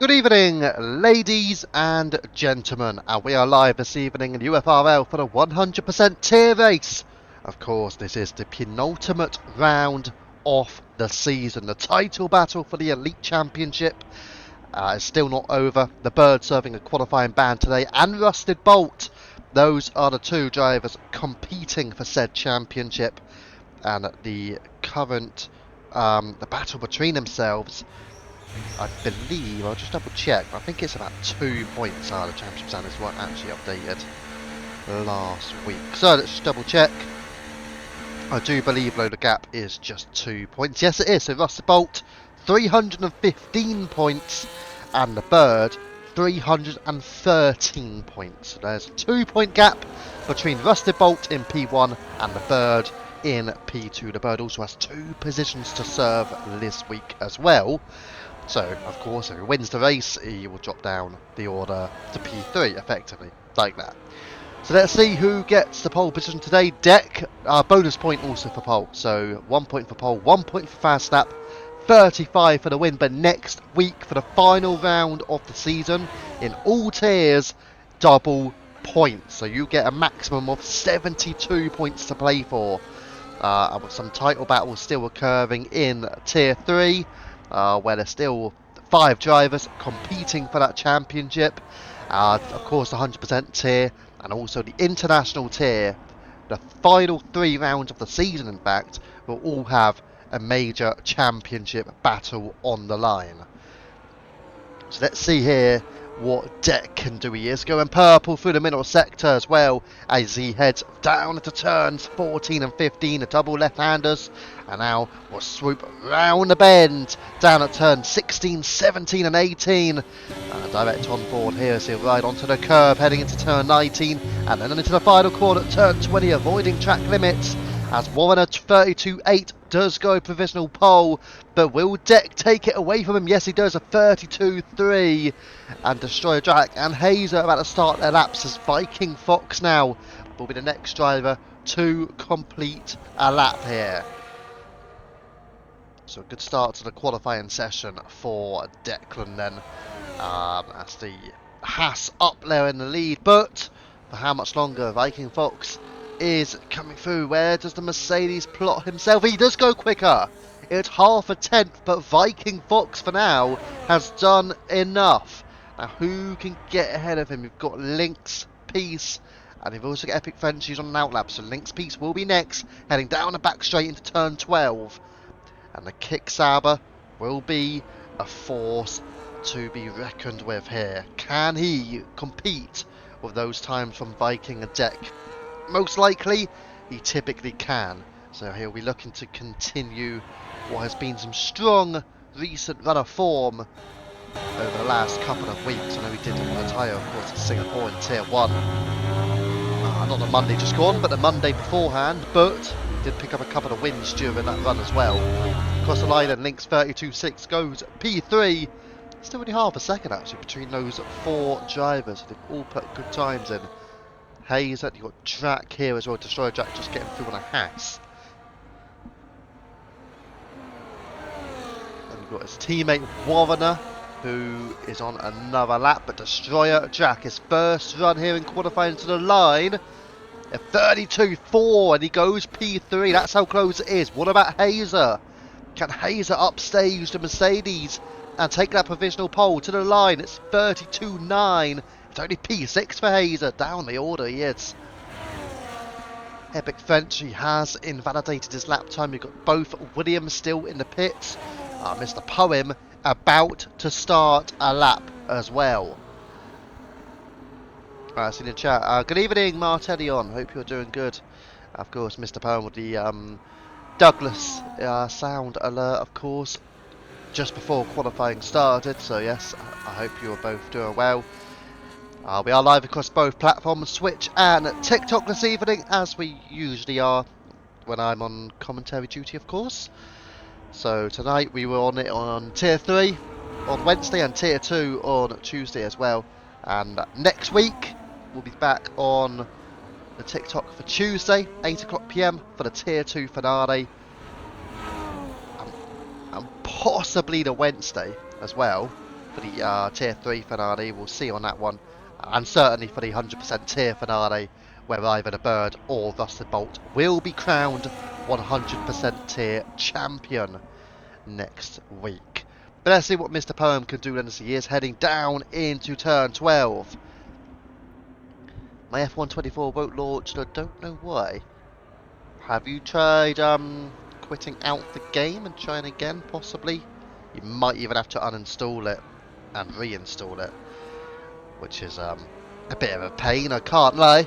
Good evening, ladies and gentlemen, and we are live this evening in UFRL for the 100% tier race. Of course, this is the penultimate round of the season. The title battle for the Elite Championship is still not over. The Bird serving a qualifying ban today, and Rusted Bolt. Those are the two drivers competing for said championship, and the current the battle between themselves, I believe, I'll just double check, but I think it's about 2 points. The championship standings weren't actually updated last week. So let's just double check. I do believe though the gap is just 2 points. Yes it is, so Rusty Bolt 315 points and the Bird 313 points. So there's a 2 point gap between Rusty Bolt in P1 and the Bird in P2. The Bird also has 2 positions to serve this week as well. So, of course, if he wins the race, he will drop down the order to P3, effectively, like that. So let's see who gets the pole position today. Deck, bonus point also for pole. So 1 point for pole, 1 point for fast lap, 35 for the win. But next week, for the final round of the season, in all tiers, double points. So you get a maximum of 72 points to play for. With some title battles still occurring in Tier 3, where there's still 5 drivers competing for that championship. Of course, the 100% tier and also the international tier. The final 3 rounds of the season, in fact, will all have a major championship battle on the line. So let's see here what Deck can do. He is going purple through the middle sector as well as he heads down into turns 14 and 15, the double left-handers, and now will swoop round the bend down at turn 16, 17 and 18. Direct on board here as he'll ride onto the curb heading into turn 19 and then into the final corner at turn 20, avoiding track limits as Warner 32.8 does go provisional pole, but will Deck take it away from him? Yes, he does, a 32.3, and Destroyer Jack and Hazer about to start their laps as Viking Fox now will be the next driver to complete a lap here. So a good start to the qualifying session for Declan then, as the Haas up there in the lead, but for how much longer? Viking Fox is coming through. Where does the Mercedes plot himself? He does go quicker. It's half a tenth, but Viking Fox for now has done enough. Now who can get ahead of him? You've got Lynx, Peace, and you've also got Epic Frenchies on an outlap. So Lynx Peace will be next, heading down the back straight into turn 12. And the Kick Saber will be a force to be reckoned with here. Can he compete with those times from Viking and Deck? Most likely, he typically can. So he'll be looking to continue what has been some strong recent run of form over the last couple of weeks. I know he did retire, of course, in Singapore in Tier 1. Not the Monday just gone, but the Monday beforehand. But he did pick up a couple of wins during that run as well. Across the line, and Lynx 32.6 goes P3. Still only half a second, actually, between those 4 drivers. They've all put good times in. Hazer, you've got Drac here as well. Destroyer Jack just getting through on a Haas. And you've got his teammate Warner, who is on another lap. But Destroyer Jack, his first run here in qualifying to the line. A 32.4 and he goes P3. That's how close it is. What about Hazer? Can Hazer upstage the Mercedes and take that provisional pole to the line? It's 32.9. It's only P6 for Hazer. Down the order he is. Epic French, he has invalidated his lap time. You've got both Williams still in the pits. Mr. Poem about to start a lap as well. See in the chat. Good evening, Martellion. Hope you're doing good. Of course, Mr. Poem with the Douglas sound alert, of course, just before qualifying started. So yes, I hope you are both doing well. We are live across both platforms, Twitch and TikTok this evening, as we usually are when I'm on commentary duty, of course. So tonight we were on it on Tier 3 on Wednesday and Tier 2 on Tuesday as well. And next week we'll be back on the TikTok for Tuesday, 8 o'clock PM for the Tier 2 finale. And possibly the Wednesday as well for the Tier 3 finale. We'll see on that one. And certainly for the 100% tier finale, where either the Bird or Rusted Bolt will be crowned 100% tier champion next week. But let's see what Mr. Poem can do then, as he is heading down into turn 12. My F124 won't launch, and I don't know why. Have you tried quitting out the game and trying again, possibly? You might even have to uninstall it and reinstall it, which is a bit of a pain, I can't lie.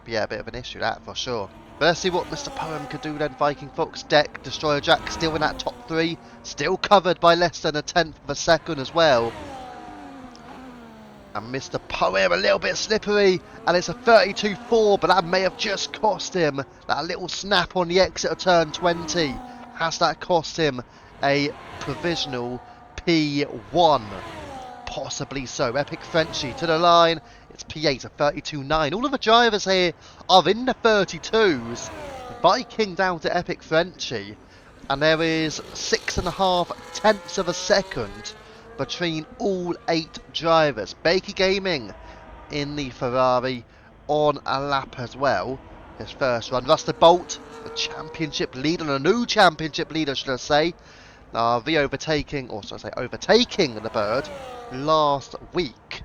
But yeah, a bit of an issue, that for sure. But let's see what Mr. Poem could do then. Viking Fox deck, Destroyer Jack still in that top 3, still covered by less than a tenth of a second as well. And Mr. Poem a little bit slippery, and it's a 32.4, but that may have just cost him. That little snap on the exit of turn 20, has that cost him a provisional P1? Possibly so. Epic Frenchie to the line. It's P8, a 32.9. All of the drivers here are in the 32s. Viking down to Epic Frenchie. And there is 6.5 tenths of a second between all 8 drivers. Baker Gaming in the Ferrari on a lap as well. His first run. Rusted Bolt, the championship leader, and a new championship leader, should I say. Overtaking the Bird last week.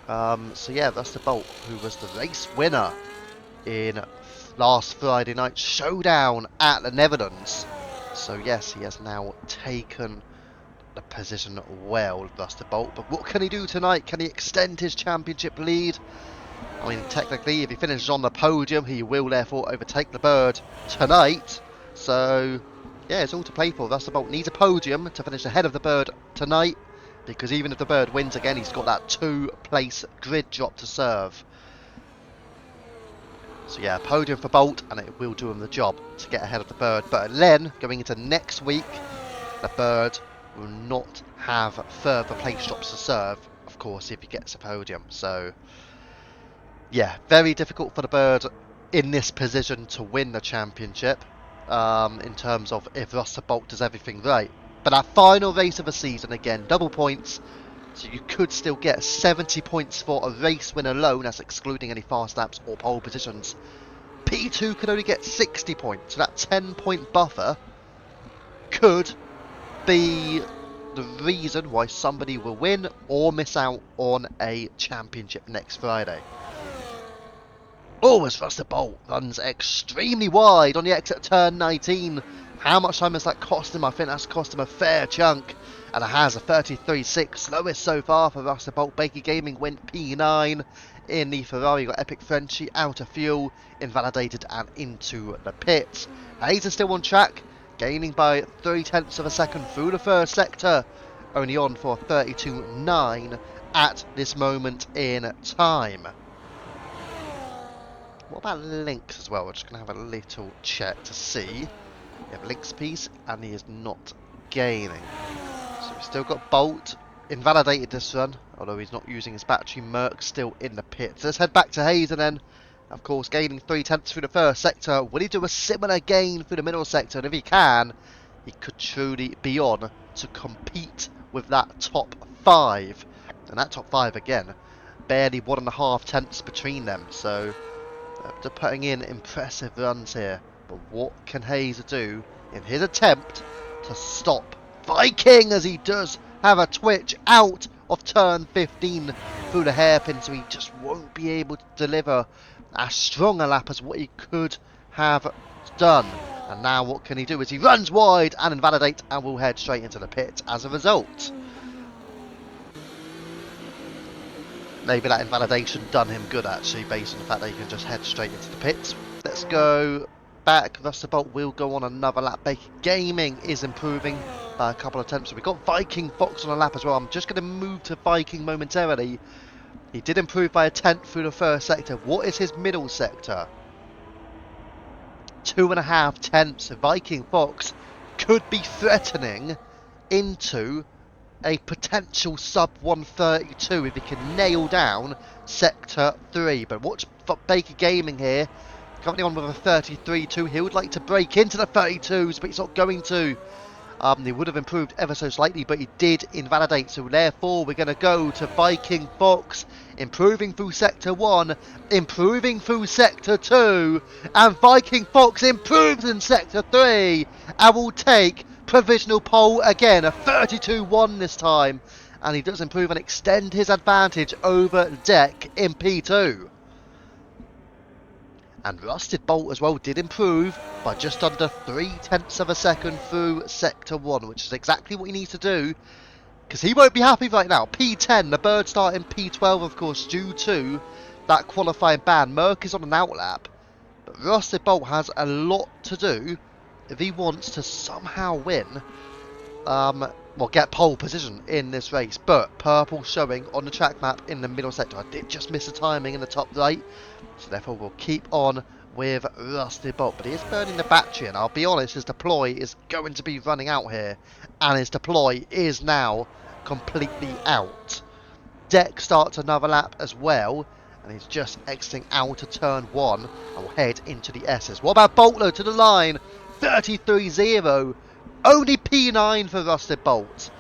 So yeah, Rusted Bolt, who was the race winner in last Friday night's showdown at the Netherlands. So yes, he has now taken the position well, Rusted Bolt. But what can he do tonight? Can he extend his championship lead? I mean, technically, if he finishes on the podium, he will therefore overtake the Bird tonight. So yeah, it's all to play for. Rusted Bolt needs a podium to finish ahead of the Bird tonight, because even if the Bird wins again, he's got that 2-place grid drop to serve. So yeah, podium for Bolt, and it will do him the job to get ahead of the Bird. But then, going into next week, the Bird will not have further place drops to serve, of course, if he gets a podium. So yeah, very difficult for the Bird in this position to win the championship, in terms of if Rusted Bolt does everything right. But that final race of the season, again, double points, so you could still get 70 points for a race win alone, that's excluding any fast laps or pole positions. P2 could only get 60 points, so that 10-point buffer could be the reason why somebody will win or miss out on a championship next Friday. Oh, as Rusted Bolt runs extremely wide on the exit turn 19. How much time has that cost him? I think that's cost him a fair chunk. And it has a 33.6, slowest so far for Rusted Bolt. Baker Gaming went P9 in the Ferrari. Got Epic Frenchie out of fuel, invalidated and into the pits. Hayes is still on track, gaining by 0.3 of a second through the first sector. Only on for 32.9 at this moment in time. What about Lynx as well? We're just going to have a little check to see. We have Lynx piece, and he is not gaining. So we've still got Bolt, invalidated this run, although he's not using his battery. Merc still in the pits. Let's head back to Hayes, and then, of course, gaining 0.3 through the first sector. Will he do a similar gain through the middle sector? And if he can, he could truly be on to compete with that top 5. And that top 5, again, barely 1.5 tenths between them. So they're putting in impressive runs here. But what can Hayes do in his attempt to stop Viking, as he does have a twitch out of turn 15 through the hairpin, so he just won't be able to deliver as strong a lap as what he could have done. And now what can he do? Is he runs wide and invalidates, and will head straight into the pit as a result. Maybe that invalidation done him good, actually, based on the fact that he can just head straight into the pits. Let's go back. Rusted Bolt will go on another lap. Baker Gaming is improving by a couple of attempts. So we've got Viking Fox on a lap as well. I'm just going to move to Viking momentarily. He did improve by a tenth through the first sector. What is his middle sector? 2.5 tenths. Viking Fox could be threatening into a potential sub 132 if he can nail down sector 3. But watch Baker Gaming here, currently on with a 33.2. He would like to break into the 32s, but he's not going to. He would have improved ever so slightly, but he did invalidate. So therefore, we're going to go to Viking Fox, improving through Sector 1, improving through Sector 2, and Viking Fox improves in Sector 3, and will take provisional pole again, a 32-1 this time. And he does improve and extend his advantage over Deck in P2. And Rusted Bolt as well did improve by just under 0.3 of a second through Sector 1, which is exactly what he needs to do, because he won't be happy right now. P10, the bird start in P12, of course, due to that qualifying ban. Merc is on an outlap, but Rusted Bolt has a lot to do if he wants to somehow win, well, get pole position in this race. But purple showing on the track map in the middle sector. I did just miss the timing in the top right, so therefore we'll keep on with Rusted Bolt. But he is burning the battery, and I'll be honest, his deploy is going to be running out here, and his deploy is now completely out. Deck starts another lap as well, and he's just exiting out of turn 1 and will head into the S's. What about Boltler to the line? 33-0. Only P9 for Rusted Bolt.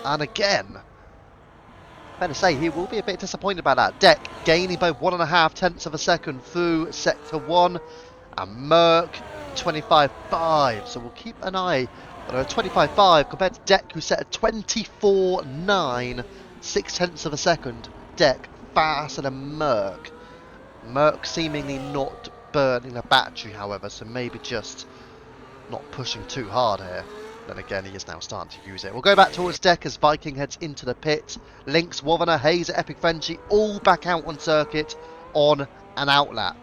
And again, better say, he will be a bit disappointed about that. Deck gaining by 1.5 of a second through Sector 1. And Merc 25.5. So we'll keep an eye on a 25.5 compared to Deck, who set a 24.9. 0.6 of a second. Deck faster than Merc. Merc seemingly not burning the battery, however, so maybe just not pushing too hard here. Then again, he is now starting to use it. We'll go back towards Deck as Viking heads into the pit. Lynx, Wavener, Hazer, Epic Frenchie, all back out on circuit on an outlap.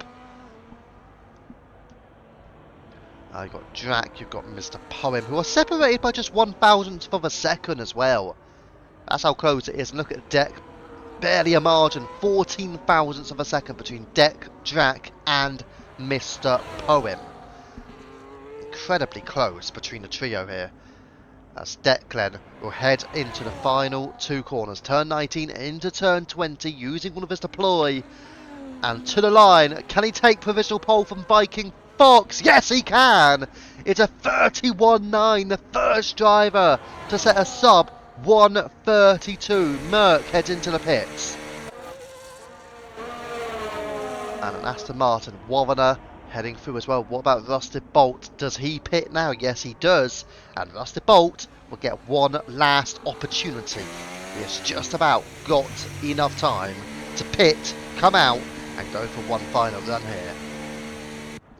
You've got Drac, you've got Mr. Poem, who are separated by just 1,000th of a second as well. That's how close it is. And look at Deck, barely a margin, 14 thousandths of a second between Deck, Drac, and Mr. Poem. Incredibly close between the trio here. As Declan will head into the final two corners. Turn 19 into turn 20, using one of his deploy. And to the line, can he take provisional pole from Viking Fox? Yes, he can! It's a 31.9, the first driver to set a sub 132. Merc heads into the pits. And an Aston Martin, Wavener heading through as well. What about Rusted Bolt? Does he pit now? Yes, he does. And Rusted Bolt will get one last opportunity. He has just about got enough time to pit, come out, and go for one final run here.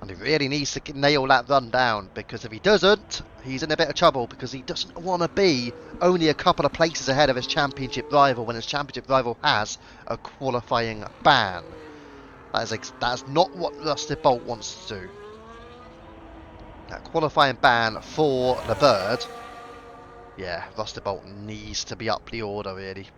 And he really needs to nail that run down, because if he doesn't, he's in a bit of trouble, because he doesn't want to be only a couple of places ahead of his championship rival when his championship rival has a qualifying ban. That is not what Rusted Bolt wants to do. That qualifying ban for the bird. Yeah, Rusted Bolt needs to be up the order, really.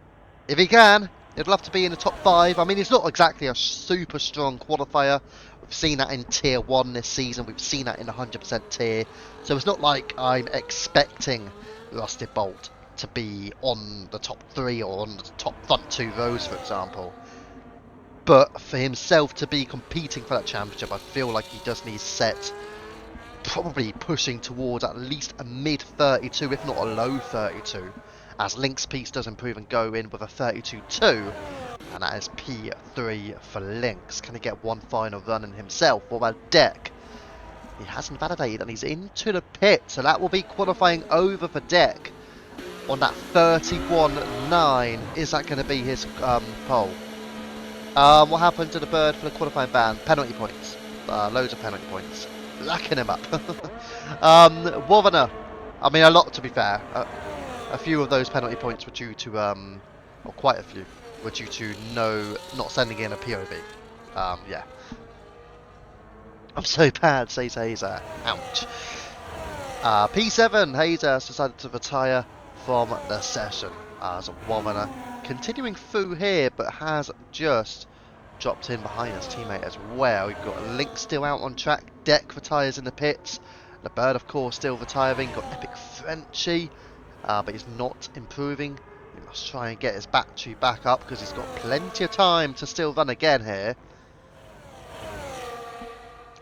If he can, he'd love to be in the top 5. I mean, he's not exactly a super strong qualifier. We've seen that in Tier 1 this season. We've seen that in the 100% tier. So it's not like I'm expecting Rusted Bolt to be on the top 3 or on the top front 2 rows, for example. But for himself to be competing for that championship, I feel like he does need set probably pushing towards at least a mid 32, if not a low 32, as Lynx piece does improve and go in with a 32.2, and that is P3 for Lynx. Can he get one final run in himself? What about Deck? He hasn't validated and he's into the pit, so that will be qualifying over for Deck on that 31.9. Is that going to be his pole? What happened to the bird for the qualifying ban? Penalty points. Loads of penalty points. Racking him up. Wavener. I mean, a lot, to be fair. A few of those penalty points were due to, or quite a few, were due to not sending in a POV. Yeah. I'm so bad, says Hazer. Ouch. P7, Hazer has decided to retire from the session. As Wavener continuing through here, but has just dropped in behind his teammate as well. You've got Link still out on track. Deck retires in the pits. The bird, of course, still retiring. Got Epic Frenchie, but he's not improving. He must try and get his battery back up, because he's got plenty of time to still run again here.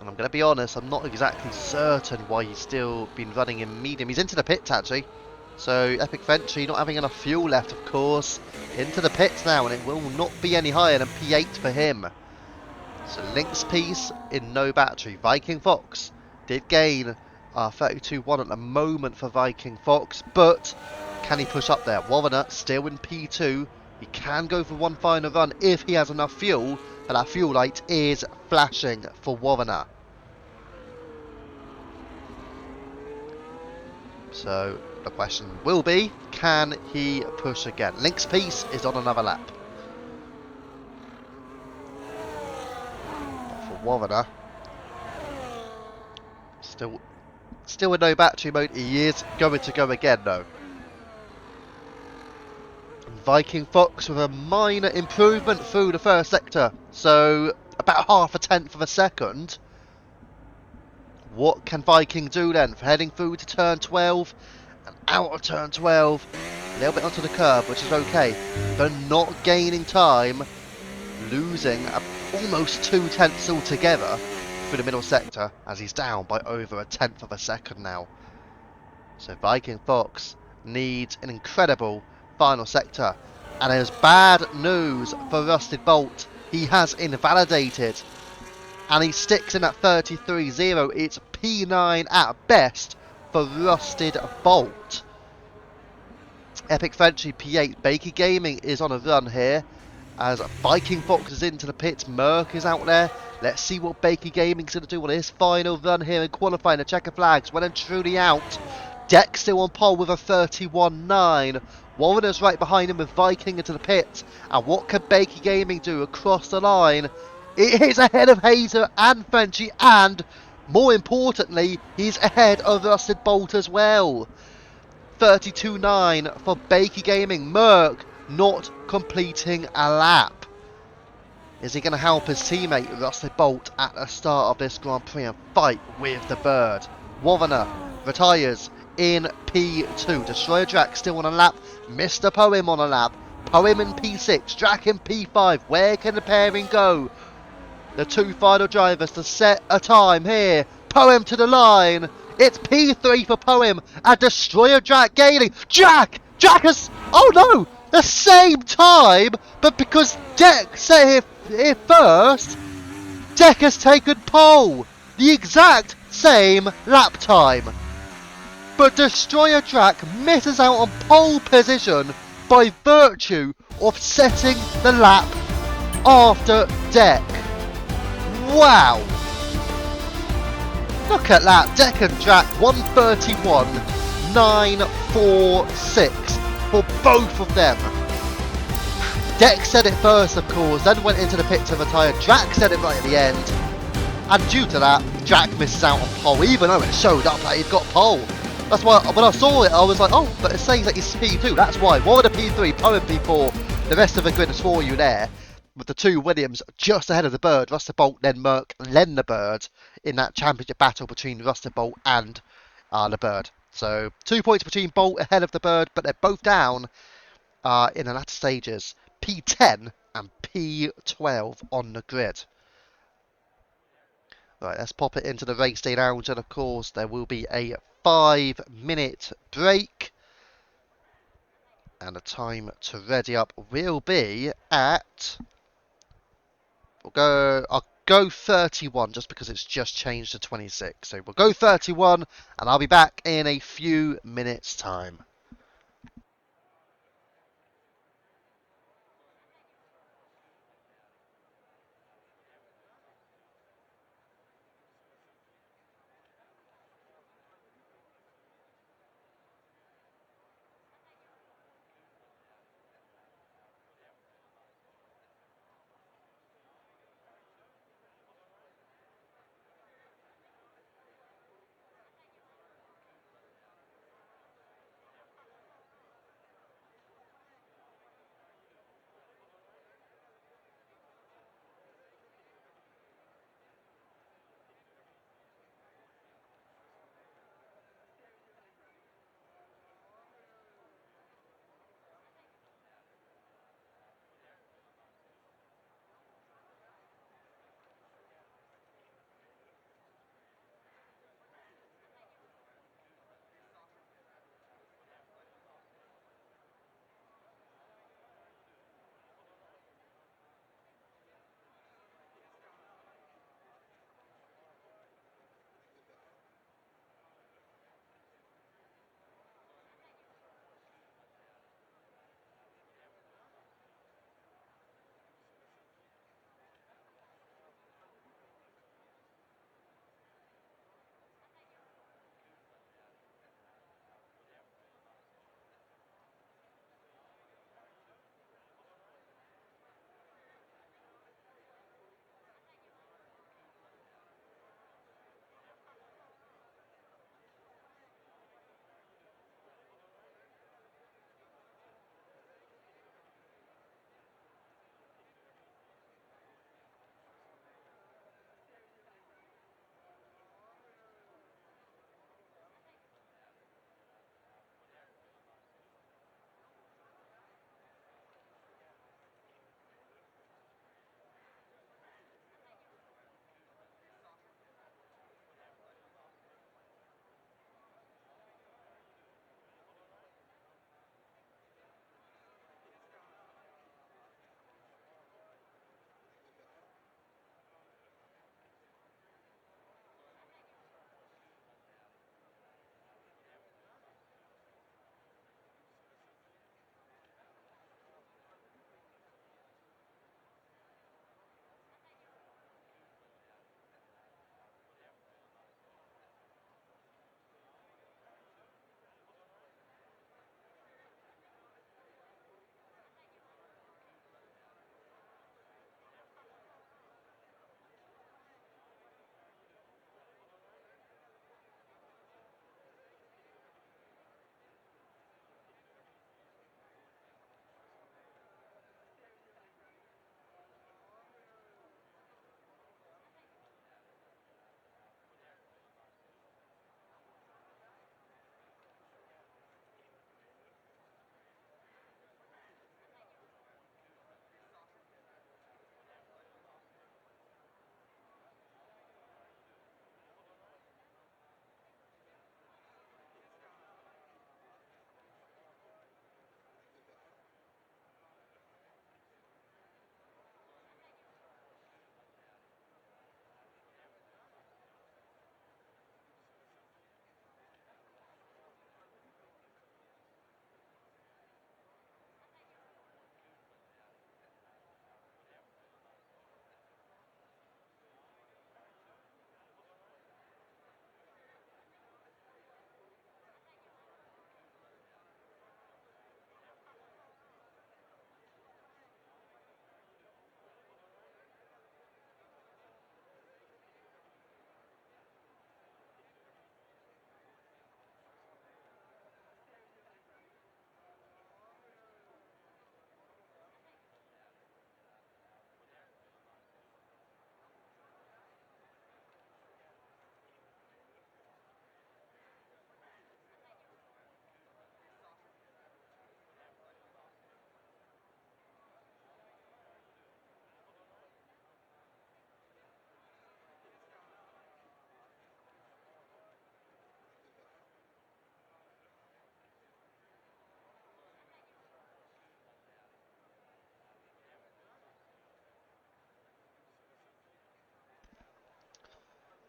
And I'm going to be honest, I'm not exactly certain why he's still been running in medium. He's into the pits actually. So Epic Venture not having enough fuel left, of course. Into the pits now, and it will not be any higher than P8 for him. So Lynx Piece in no battery. Viking Fox did gain 32-1 at the moment for Viking Fox, but can he push up there? Warrener still in P2. He can go for one final run if he has enough fuel, but that fuel light is flashing for Warrener. So the question will be, can he push again? Lynx Piece is on another lap. But for Warrener, still in no battery mode. He is going to go again though. Viking Fox with a minor improvement through the first sector. So about half a tenth of a second. What can Viking do then? For heading through to turn 12 and out of turn 12. A little bit onto the curb, which is okay. But not gaining time. Losing almost 2/10 altogether through the middle sector as he's down by over a tenth of a second now. So Viking Fox needs an incredible final sector. And there's bad news for Rusted Bolt. He has invalidated. And he sticks in at 33.0. It's P9 at best for Rusted Bolt. Epic Frenchy P8. Bakey Gaming is on a run here. As Viking Fox is into the pits. Merc is out there. Let's see what Bakey Gaming's going to do on his final run here in qualifying. The checker flags well and truly out. Deck still on pole with a 31.9. Warrener's right behind him with Viking into the pits. And what can Bakey Gaming do across the line? It is ahead of Hazer and Frenchy, and more importantly, he's ahead of Rusted Bolt as well. 32.9 for Bakey Gaming. Merc not completing a lap. Is he going to help his teammate Rusted Bolt at the start of this Grand Prix and fight with the bird? Warrener retires in P2. Destroyer Drac still on a lap. Mr. Poem on a lap. Poem in P6. Drac in P5. Where can the pairing go? The two final drivers to set a time here. Poem to the line. It's P3 for Poem. And Destroyer Drac gaining. Drac has... Oh no! The same time! But because Deck set here first, Deck has taken pole. The exact same lap time. But Destroyer Drac misses out on pole position by virtue of setting the lap after Deck. Wow! Look at that, Deck and Drac 131.946 for both of them. Deck said it first, of course, then went into the pit to retire. Drac said it right at the end. And due to that, Drac misses out on pole, even though it showed up that he'd got pole. That's why, when I saw it, I was like, oh, but it says that he's P2. That's why. Warrener P3, Poem P4. The rest of the grid is for you there. With the two Williams just ahead of the bird. Rusted Bolt, then Merc, then the bird. In that championship battle between Rusted Bolt and the bird. So, 2 points between Bolt ahead of the bird, but they're both down in the latter stages. P10 and P12 on the grid. Right, let's pop it into the race day lounge, and of course there will be a 5-minute break. And the time to ready up will be at... I'll go 31 just because it's just changed to 26. So we'll go 31 and I'll be back in a few minutes' time.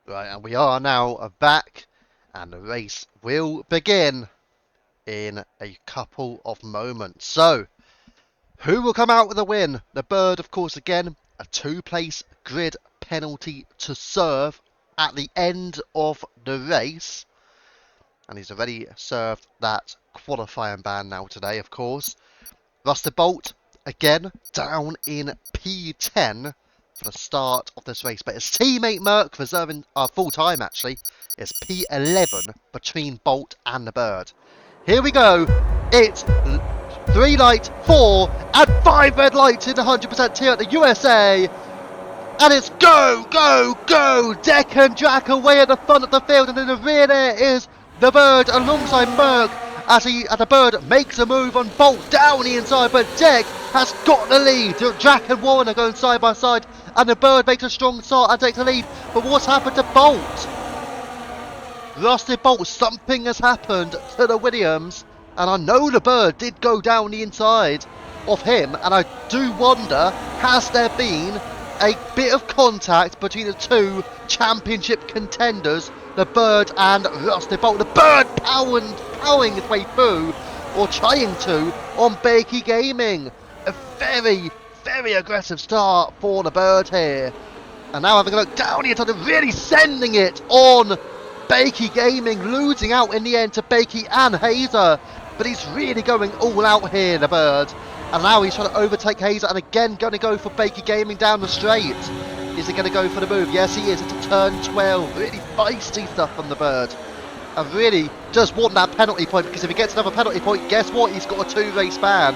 Right, and we are now back, and the race will begin in a couple of moments. So, who will come out with a win? The Bird, of course, again, a two-place grid penalty to serve at the end of the race. And he's already served that qualifying ban now today, of course. Rusted Bolt, again, down in P10 for the start of this race. But his teammate Merck, reserving full time actually, is P11 between Bolt and the Bird. Here we go. It's 3 light, 4 and 5 red lights in the 100% tier at the USA. And it's go, go, go! Deck and Drac away at the front of the field, and in the rear there is the Bird alongside Merck as the Bird makes a move on Bolt down the inside, but Deck has got the lead. Drac and Warren are going side by side, and the Bird makes a strong start and takes the lead. But what's happened to Bolt? Rusted Bolt, something has happened to the Williams, and I know the Bird did go down the inside of him, and I do wonder, has there been a bit of contact between the two championship contenders, the Bird and Rusted Bolt? The Bird powering his way through, or trying to, on Bakey Gaming. A very, very aggressive start for the Bird here. And now having a look down here, really sending it on Bakey Gaming, losing out in the end to Bakey and Hazer. But he's really going all out here, the Bird. And now he's trying to overtake Hazer, and again going to go for Bakey Gaming down the straight. Is he going to go for the move? Yes, he is. It's a turn 12. Really feisty stuff from the Bird. And really does want that penalty point, because if he gets another penalty point, guess what? He's got a 2-race ban.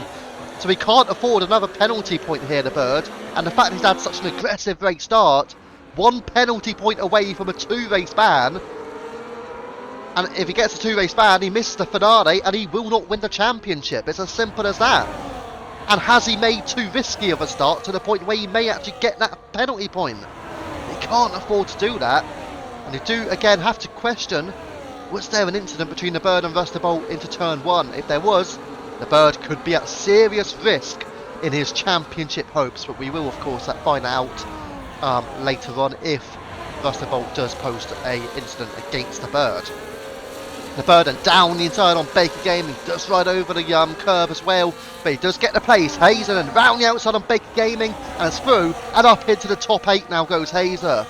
So he can't afford another penalty point here, the Bird. And the fact he's had such an aggressive race start, 1 penalty point away from a 2-race ban. And if he gets a 2-race ban, he misses the finale, and he will not win the championship. It's as simple as that. And has he made too risky of a start to the point where he may actually get that penalty point? He can't afford to do that. And you do, again, have to question, was there an incident between the Bird and Rusted Bolt into turn 1? If there was, the Bird could be at serious risk in his championship hopes. But we will, of course, find out later on if Rusted Bolt does post an incident against the Bird. The Bird and down the inside on Baker Gaming, does ride over the curb as well, but he does get the place. Hazer and round the outside on Baker Gaming, and it's through and up into the top 8 now goes Hazer.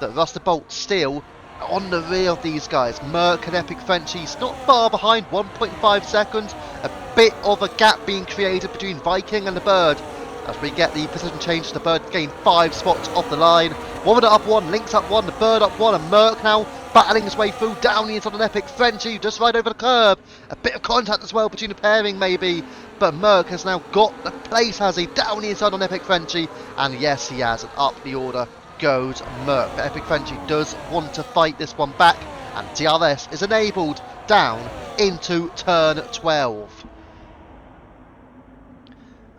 The Rusted Bolt still on the rear of these guys. Merck and Epic Frenchies not far behind, 1.5 seconds. A bit of a gap being created between Viking and the Bird. As we get the position change, the Bird gained 5 spots off the line. Woman up 1, Lynx up 1, the Bird up 1, and Merck now battling his way through down the inside on Epic Frenchie, just right over the curb. A bit of contact as well between the pairing maybe, but Merck has now got the place, has he, down the inside on Epic Frenchie, and yes he has, and up the order goes Merck. But Epic Frenchie does want to fight this one back, and DRS is enabled down into turn 12.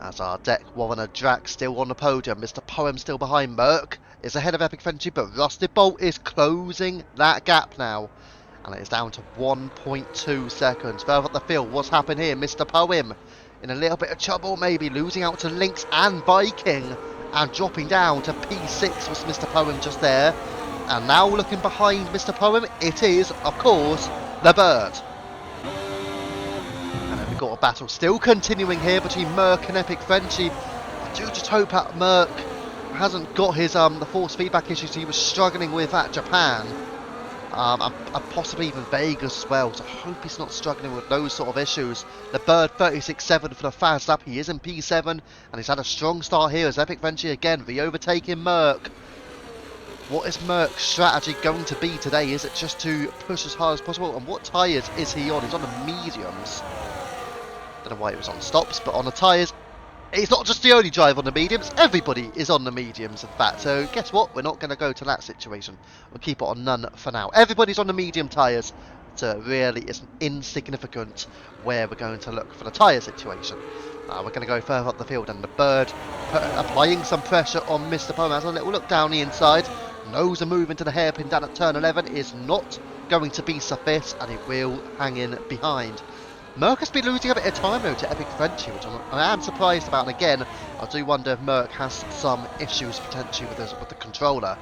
As our deck Warrener Drac still on the podium, Mr. Poem still behind Merck, is ahead of Epic Frenchie, but Rusted Bolt is closing that gap now. And it is down to 1.2 seconds. Further up the field, what's happened here? Mr. Poem in a little bit of trouble, maybe losing out to Lynx and Viking. And dropping down to P6 was Mr. Poem just there. And now looking behind Mr. Poem, it is, of course, the Bird. And then we've got a battle still continuing here between Merck and Epic Frenchie. I do just hope that Merck hasn't got his the force feedback issues he was struggling with at Japan, and possibly even Vegas as well, so I hope he's not struggling with those sort of issues. The Bird 36.7 for the fast lap, he is in P7, and he's had a strong start here as Epic Frenchie again re-overtaking Merck. What is Merck's strategy going to be today? Is it just to push as hard as possible, and what tyres is he on? He's on the mediums. Don't know why he was on stops, but on the tyres, it's not just the only drive on the mediums, everybody is on the mediums in fact, so guess what, we're not going to go to that situation, we'll keep it on none for now. Everybody's on the medium tyres, so really it's insignificant where we're going to look for the tyre situation. We're going to go further up the field, and the Bird applying some pressure on Mr. Poem. Has a little look down the inside, knows a move into the hairpin down at turn 11 is not going to be sufficient, and it will hang in behind. Merck has been losing a bit of time though to Epic Frenchie, which I am surprised about, and again, I do wonder if Merck has some issues potentially with the controller.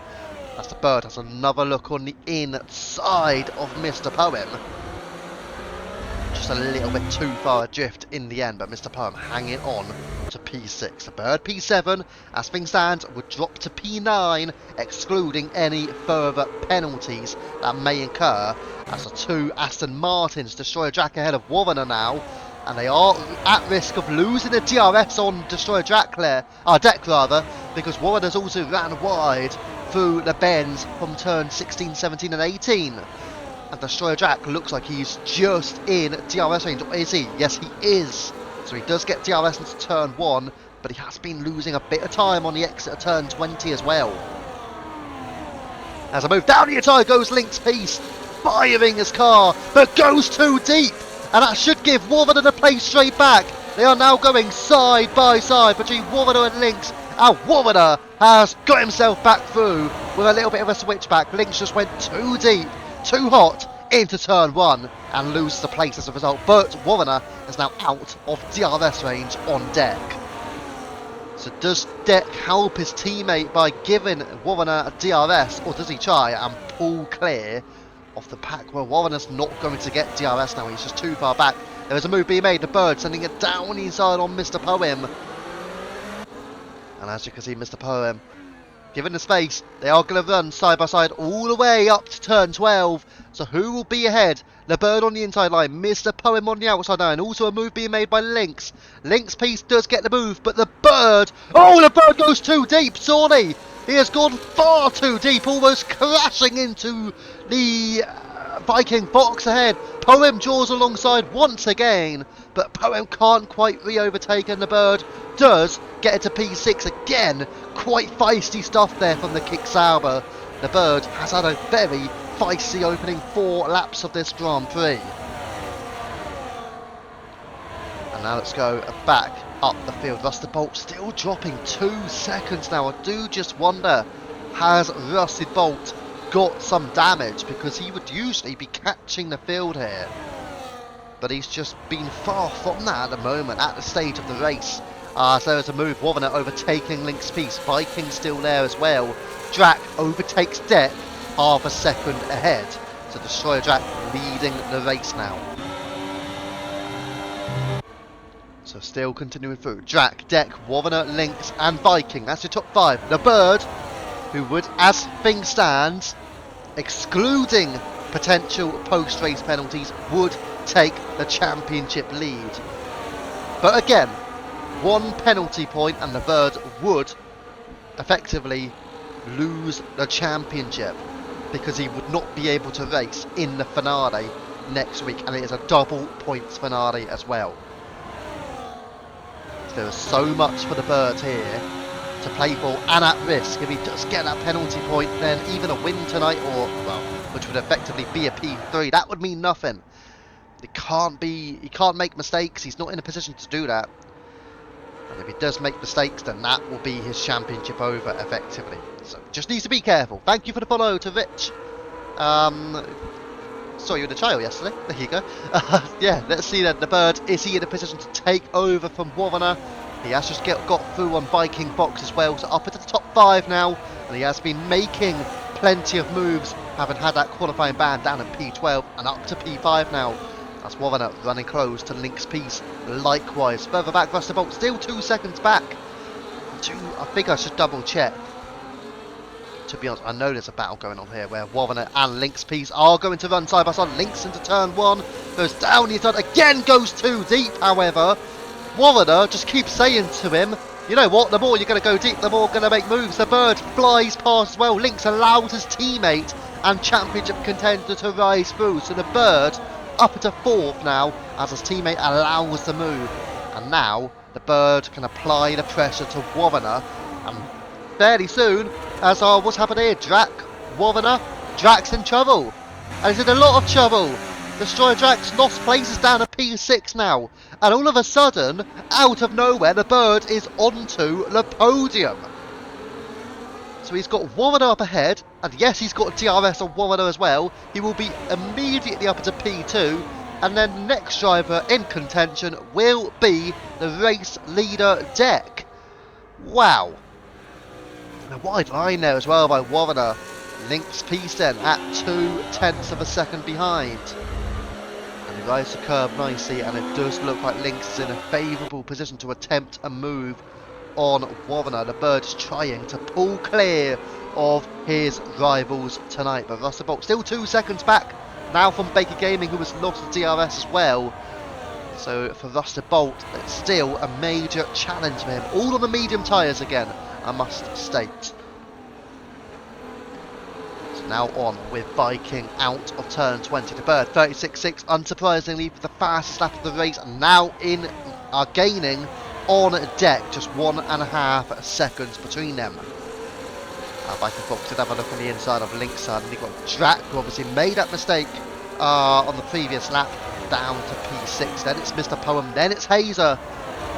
As the bird has another look on the inside of Mr. Poem. Just a little bit too far adrift in the end, but Mr. Poem hanging on to P6. The bird P7, as things stand, would drop to P9, excluding any further penalties that may incur, as the two Aston Martins destroy a Jack ahead of Warner now, and they are at risk of losing the DRS on Destroyer deck rather, because Warner's also ran wide through the bends from turn 16, 17 and 18. And Destroyer Jack looks like he's just in DRS range, or is he? Yes, he is. So he does get DRS into turn 1, but he has been losing a bit of time on the exit of turn 20 as well. As I move down the inside goes Link's Piece, firing his car, but goes too deep. And that should give Warner the place straight back. They are now going side by side between Warner and Lynx. And Warner has got himself back through with a little bit of a switchback. Lynx just went too deep, too hot into turn 1 and loses the place as a result. But Warner is now out of DRS range on deck. So does Deck help his teammate by giving Warner a DRS, or does he try and pull clear off the pack? Well, Warner's not going to get DRS now, he's just too far back. There is a move being made, the bird sending it down inside on Mr. Poem. And as you can see, Mr. Poem, given the space, they are going to run side by side all the way up to turn 12. So who will be ahead? The bird on the inside line, Mr. Poem on the outside line. Also a move being made by Lynx. Lynx Piece does get the move, but the bird... Oh, the bird goes too deep, sorry. He has gone far too deep, almost crashing into the Viking box ahead. Poem draws alongside once again, but Poem can't quite re-overtake, and the bird does get it to P6 again. Quite feisty stuff there from the Kick Sauber. The bird has had a very feisty opening 4 laps of this Grand Prix. And now let's go back up the field. Rusted Bolt still dropping 2 seconds now. I do just wonder, has Rusted Bolt got some damage? Because he would usually be catching the field here. But he's just been far from that at the moment, at the stage of the race. So there's a move, Warner overtaking Link's Piece. Viking still there as well. Drac overtakes Deck half a second ahead. So Destroyer Drac leading the race now. So still continuing through. Drac, Deck, Warner, Lynx and Viking. That's your top 5. The bird, who would, as things stand, excluding potential post-race penalties, would take the championship lead. But again, 1 penalty point and the bird would effectively lose the championship, because he would not be able to race in the finale next week, and it is a double points finale as well. There is so much for the bird here to play for, and at risk, if he does get that penalty point, then even a win tonight, or well, which would effectively be a P3, that would mean nothing. He can't make mistakes. He's not in a position to do that. And if he does make mistakes, then that will be his championship over effectively. So just needs to be careful. Thank you for the follow to Rich. Saw you in the trail yesterday. There you go. Yeah, let's see then. The bird, is he in a position to take over from Warner? He has just got through on Viking box as well. So up into the top 5 now. And he has been making plenty of moves, having had that qualifying ban down in P12 and up to P5 now. That's Warner running close to Link's Piece. Likewise, further back, Rusted Bolt still 2 seconds back. I think I should double check. To be honest, I know there's a battle going on here where Warner and Link's Piece are going to run side by side. Links into turn 1, goes down the inside, again goes too deep, however. Warner just keeps saying to him, you know what, the more you're going to go deep, the more you're going to make moves. The bird flies past as well. Links allows his teammate and championship contender to rise through. So the bird up into 4th now, as his teammate allows the move. And now the bird can apply the pressure to Warner, and fairly soon, as what's happened here, Drac, Warner, Drac's in trouble, and he's in a lot of trouble. Destroyer Drac's lost places down to P6 now, and all of a sudden, out of nowhere, the bird is onto the podium. So he's got Warner up ahead, and yes, he's got DRS on Warner as well. He will be immediately up into P2, and then the next driver in contention will be the race leader Deck. Wow. And a wide line there as well by Warner. Lynx piece then at 0.2 of a second behind. And he rides the curve nicely, and it does look like Lynx is in a favourable position to attempt a move on Warner. The bird is trying to pull clear of his rivals tonight, but Russell Bolt still 2 seconds back now from Baker Gaming, who has lost the DRS as well. So for Ruster Bolt, it's still a major challenge for him. All on the medium tyres again, I must state. So now on with Viking out of turn 20. The bird 36.6, unsurprisingly for the fastest lap of the race, and now are gaining on deck, just 1.5 seconds between them. Viking Fox did have a look on the inside of Link's side, and he got Drac, who obviously made that mistake on the previous lap, down to P6. Then it's Mr. Poem, then it's Hazer.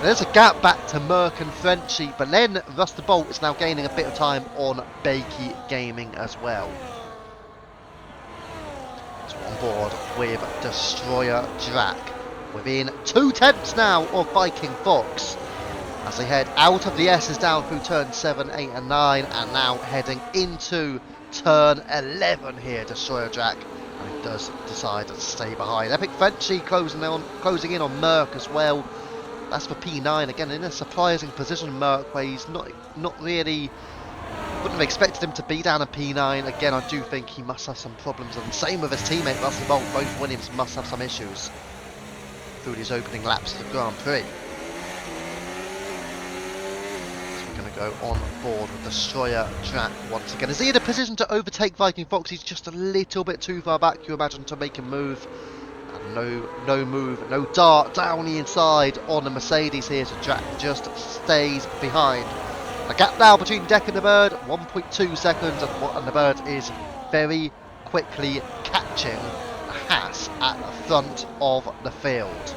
There's a gap back to Merck and Frenchy, but then Ruster Bolt is now gaining a bit of time on Bakey Gaming as well. So on board with Destroyer Drac, within 0.2 now of Viking Fox, as they head out of the S's down through turn 7, 8 and 9, and now heading into turn 11 here, Destroyer Drac. And he does decide to stay behind. Epic Frenchy closing in on Merck as well. That's for P9, again in a surprising position, Merck, where he's not really, wouldn't have expected him to be down at P9. Again, I do think he must have some problems, and same with his teammate Russell Bolt. Both Williams must have some issues through these opening laps of the Grand Prix. Going to go on board with Destroyer Drac once again. Is he in a position to overtake Viking Fox? He's just a little bit too far back, you imagine, to make a move. And no move, no dart down the inside on the Mercedes here, so Drac just stays behind. The gap now between Deck and the Bird, 1.2 seconds, and the Bird is very quickly catching the Haas at the front of the field.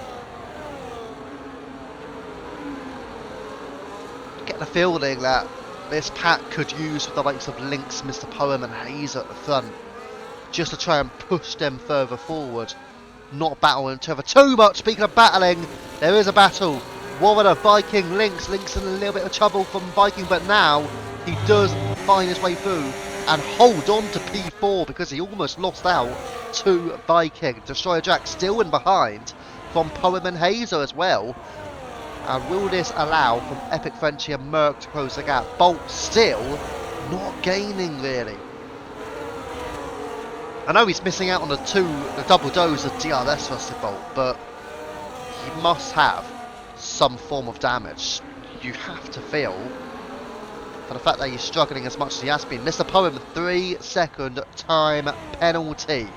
Get the feeling that this pack could use with the likes of Lynx, Mr. Poem and Hazer at the front, just to try and push them further forward, not battle each other too much. Speaking of battling, there is a battle. Warner, Viking, Lynx in a little bit of trouble from Viking, but now he does find his way through and hold on to P4 because he almost lost out to Viking. Destroyer Jack still in behind from Poem and Hazer as well. And will this allow from Epic Frenchy and Merck to close the gap? Bolt still not gaining really. I know he's missing out on the double dose of DRS Rusty Bolt, but he must have some form of damage. You have to feel for the fact that he's struggling as much as he has been. Mr. Poem, 3 second time penalty.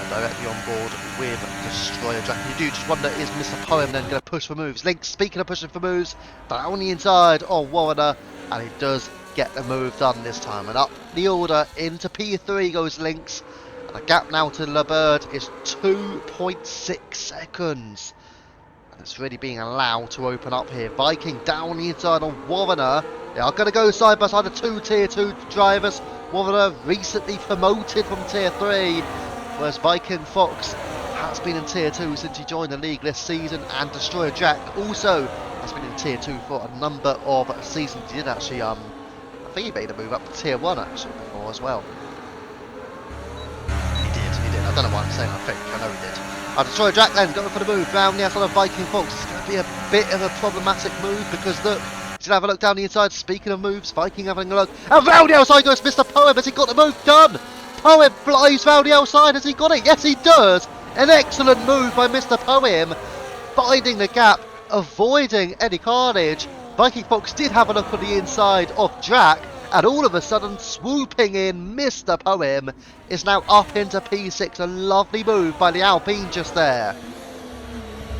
Directly on board with Destroyer Drac. You do just wonder, is Mr. Poem then going to push for moves? Lynx, speaking of pushing for moves, down the inside of Warner, and he does get the move done this time. And up the order into P3 goes Lynx, and the gap now to Le Bird is 2.6 seconds. And it's really being allowed to open up here. Viking down the inside on Warner. They are going to go side by side, the 2 Tier 2 drivers. Warner recently promoted from Tier 3. Whereas Viking Fox has been in Tier 2 since he joined the league this season, and Destroyer Jack also has been in Tier 2 for a number of seasons. He did actually, I think he made a move up to Tier 1 actually before as well. He did. I don't know why I'm saying I think, I know he did. Destroyer Jack then going for the move round the outside of Viking Fox. It's going to be a bit of a problematic move because look, he's going to have a look down the inside. Speaking of moves, Viking having a look, and round the outside goes Mr. Poem. Has he got the move done? Poem flies round the outside. Has he got it? Yes, he does. An excellent move by Mr. Poem, finding the gap, avoiding any carnage. Viking Fox did have a look on the inside of Drac, and all of a sudden, swooping in, Mr. Poem is now up into P6. A lovely move by the Alpine just there.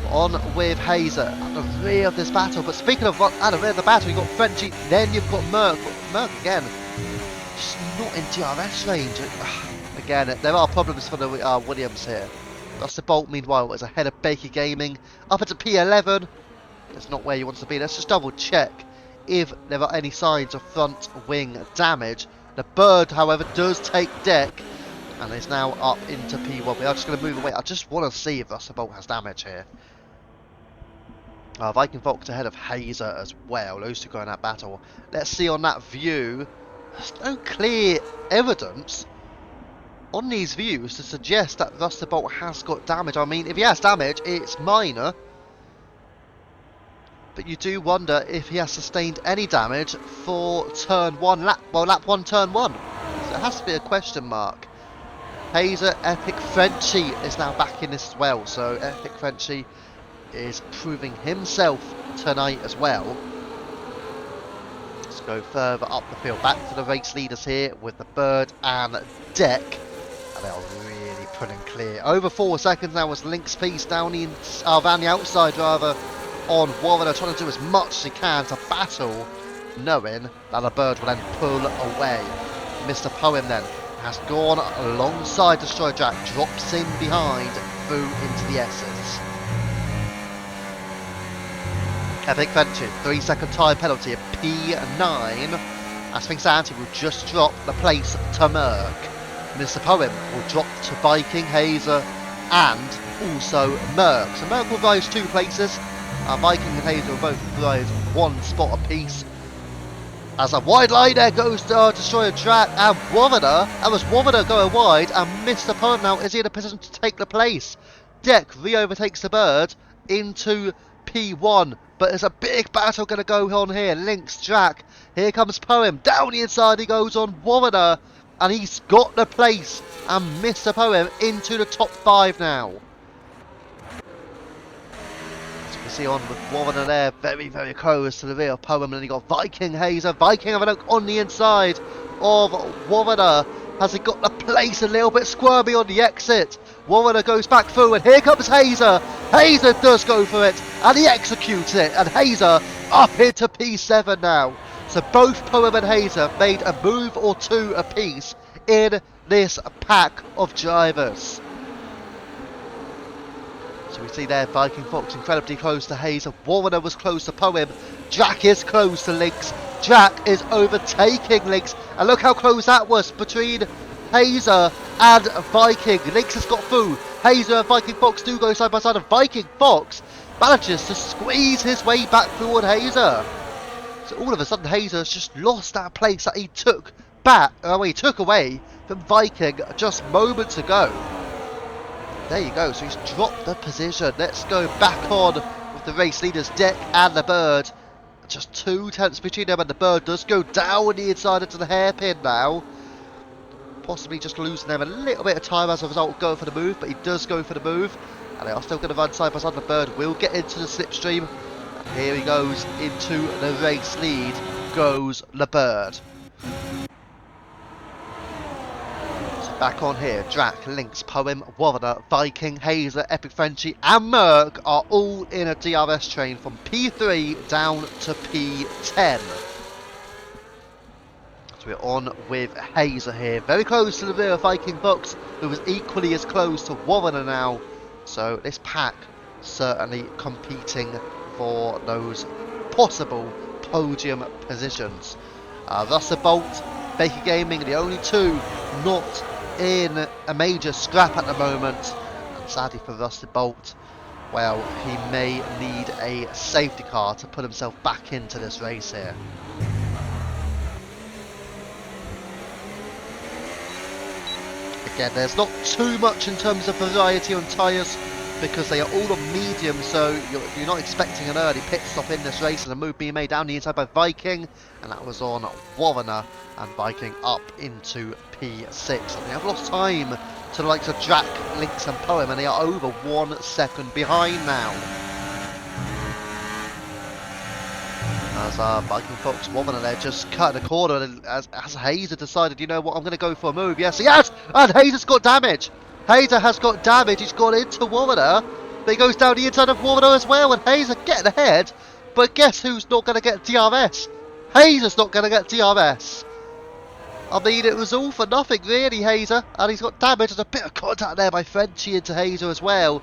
On with Hazer at the rear of this battle. But speaking of at the rear of the battle, you've got Frenchy, then you've got Merck. Merck again, just not in DRS range. Again, there are problems for the Williams here. That's the Bolt, meanwhile, is ahead of Baker Gaming. Up into P11. That's not where he wants to be. Let's just double check if there are any signs of front wing damage. The Bird, however, does take deck and is now up into P1. We are just going to move away. I just want to see if Russell Bolt has damage here. Viking Fox ahead of Hazer as well. Those two going at battle. Let's see on that view. There's no clear evidence on these views to suggest that Rusted Bolt has got damage. I mean, if he has damage, it's minor. But you do wonder if he has sustained any damage for turn 1, lap 1, turn 1. So it has to be a question mark. Hazer, Epic Frenchie is now back in this as well. So Epic Frenchie is proving himself tonight as well. Let's go further up the field, back to the race leaders here with the Bird and Deck, and they're really pulling clear. Over 4 seconds now as Link's piece down the outside rather on Warren, trying to do as much as he can to battle, knowing that the Bird will then pull away. Mr. Poem then has gone alongside Destroy Jack, drops in behind through into the S's. Epic Venture, 3-second tyre penalty at P9. As things stand, he will just drop the place to Merc. Mr. Poem will drop to Viking, Hazer, and also Merc. So Merc will rise 2 places. Viking and Hazer will both rise 1 spot apiece. As a wide line there goes to Destroyer Drac and Warrener. That was Warrener going wide, and Mr. Poem now is he in a position to take the place. Deck re-overtakes the Bird into P1, but there's a big battle going to go on here. Link's Drac, here comes Poem, down the inside he goes on Warrener, and he's got the place, and Mr. Poem into the top 5 now. As you can see on with Warrener there, very, very close to the rear of Poem, and then you got Viking, Hazer. Viking have a look on the inside of Warrener. Has he got the place a little bit squirmy on the exit? Warrener goes back through, and here comes Hazer. Hazer does go for it, and he executes it, and Hazer up into P7 now. So both Poem and Hazer made a move or 2 apiece in this pack of drivers. So we see there Viking Fox incredibly close to Hazer. Warrener was close to Poem. Drac is close to Lynx. Drac is overtaking Lynx, and look how close that was between Hazer and Viking. Lynx has got through. Hazer and Viking Fox do go side by side, and Viking Fox manages to squeeze his way back toward Hazer. So all of a sudden Hazer has just lost that place that he took back, he took away from Viking just moments ago. There you go, so he's dropped the position. Let's go back on with the race leaders, Deck and the Bird. Just 2 tenths between them, and the Bird does go down the inside into the hairpin now. Possibly just losing them a little bit of time as a result of going for the move, but he does go for the move, and they are still going to run side by side. The Bird will get into the slipstream, and here he goes into the race lead, goes the Bird. So back on here, Drac, Lynx, Poem, Warrener, Viking, Hazer, Epic Frenchie and Merc are all in a DRS train from P3 down to P10. We're on with Hazer here, very close to the rear of Viking Fox, who is equally as close to Warrener now. So this pack certainly competing for those possible podium positions. Rusted Bolt, Baker Gaming, the only 2 not in a major scrap at the moment. And sadly for Rusted Bolt, well, he may need a safety car to put himself back into this race here. Again, there's not too much in terms of variety on tyres because they are all on medium, so you're not expecting an early pit stop in this race. And a move being made down the inside by Viking, and that was on Warrener, and Viking up into P6. And they have lost time to the likes of Drac, Lynx and Poem, and they are over 1 second behind now. As Viking Fox, Warrener there just cutting a corner, and as Hazer decided, you know what, I'm going to go for a move. Yes, he has! And Hazer's got damage! Hazer has got damage, he's gone into Warrener, but he goes down the inside of Warrener as well, and Hazer getting ahead, but guess who's not going to get DRS? Hazer's not going to get DRS. I mean, it was all for nothing really, Hazer, and he's got damage. There's a bit of contact there by Frenchie into Hazer as well,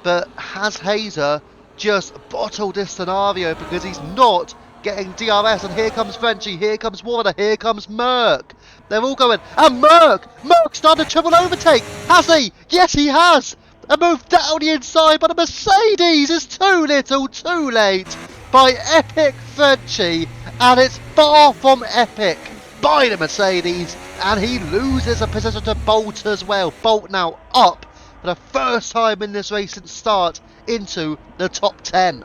but has Hazer just bottled this scenario because he's not getting DRS? And here comes Frenchie, here comes Warrener, here comes Merc. They're all going, and Merc started a triple overtake, has he? Yes, he has. A move down the inside, but a Mercedes is too little, too late by Epic Frenchie, and it's far from epic by the Mercedes, and he loses a position to Bolt as well. Bolt now up for the first time in this race since start into the top 10.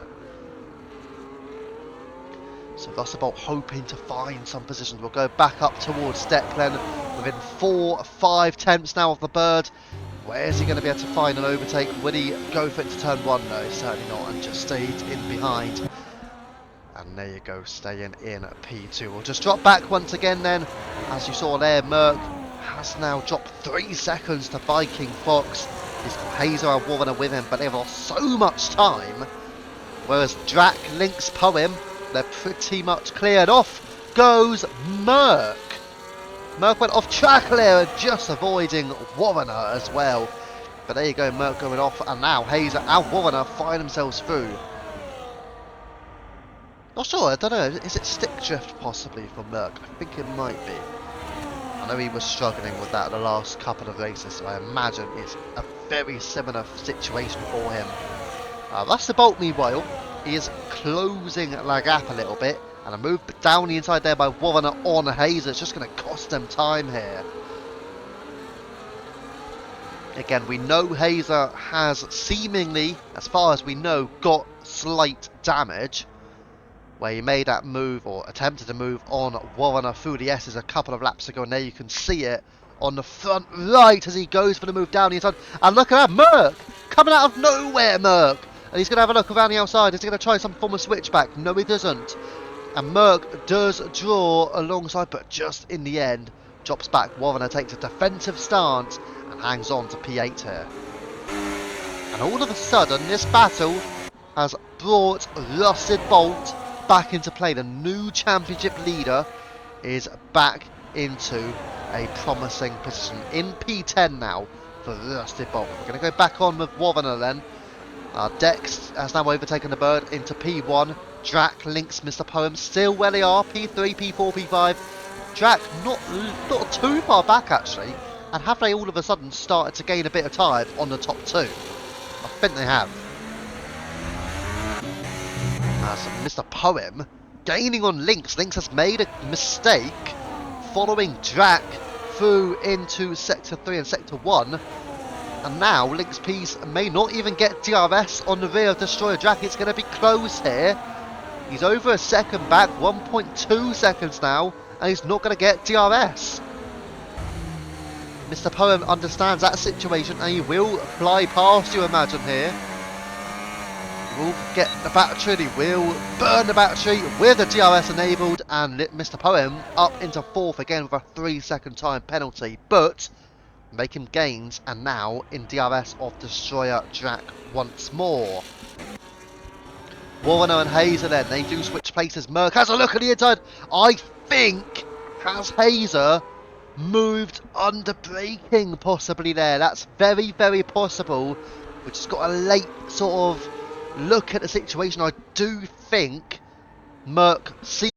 So Russell Bolt hoping to find some positions. We'll go back up towards Declan within 4-5 tenths now of the bird. Where is he going to be able to find an overtake? Will he go for it to turn 1? No, certainly not, and just stayed in behind. And there you go, staying in P2. We'll just drop back once again then. As you saw there, Merck has now dropped 3 seconds to Viking Fox. He's got Hazer and Warner with him, but they've lost so much time. Whereas Drac, Lynx, Poem, they're pretty much cleared. Off goes Merck. Merck went off track there, just avoiding Warner as well. But there you go, Merck going off, and now Hazer and Warner find themselves through. Not sure, I don't know, is it stick drift possibly for Merck? I think it might be. I know he was struggling with that the last couple of races, so I imagine it's a very similar situation for him. That's the Bolt meanwhile. He is closing the gap a little bit, and a move down the inside there by Warner on Hazer. It's just going to cost them time here. Again, we know Hazer has seemingly, as far as we know, got slight damage, where he made that move, or attempted to move on Warner through the S's a couple of laps ago, and there you can see it on the front right as he goes for the move down the inside. And look at that, Merck! Coming out of nowhere, Merck! And he's going to have a look around the outside. Is he going to try some form of switchback? No, he doesn't. And Merck does draw alongside, but just in the end, drops back. Warner takes a defensive stance and hangs on to P8 here. And all of a sudden, this battle has brought Rusted Bolt back into play. The new championship leader is back into a promising position in P10 now for Rusted Bolt. We're going to go back on with Warner then. Dex has now overtaken the bird into P1. Drac, Lynx, Mr. Poem still where they are. P3, P4, P5. Drac not too far back actually. And have they all of a sudden started to gain a bit of time on the top 2? I think they have. As Mr. Poem gaining on Lynx. Lynx has made a mistake following Drac through into Sector 3 and Sector 1. And now Lynx Piece may not even get DRS on the rear of Destroyer Drac. It's going to be close here. He's over a second back, 1.2 seconds now, and he's not going to get DRS. Mr. Poem understands that situation, and he will fly past you, imagine here. He will get the battery, he will burn the battery with the DRS enabled, and Mr. Poem up into 4th again with a 3-second time penalty. But making gains, and now in DRS of Destroyer Drac once more. Warner and Hazer then, they do switch places. Merck has a look at the inside. I think, has Hazer moved under braking possibly there? That's very, very possible. We've just got a late sort of look at the situation. I do think Merck sees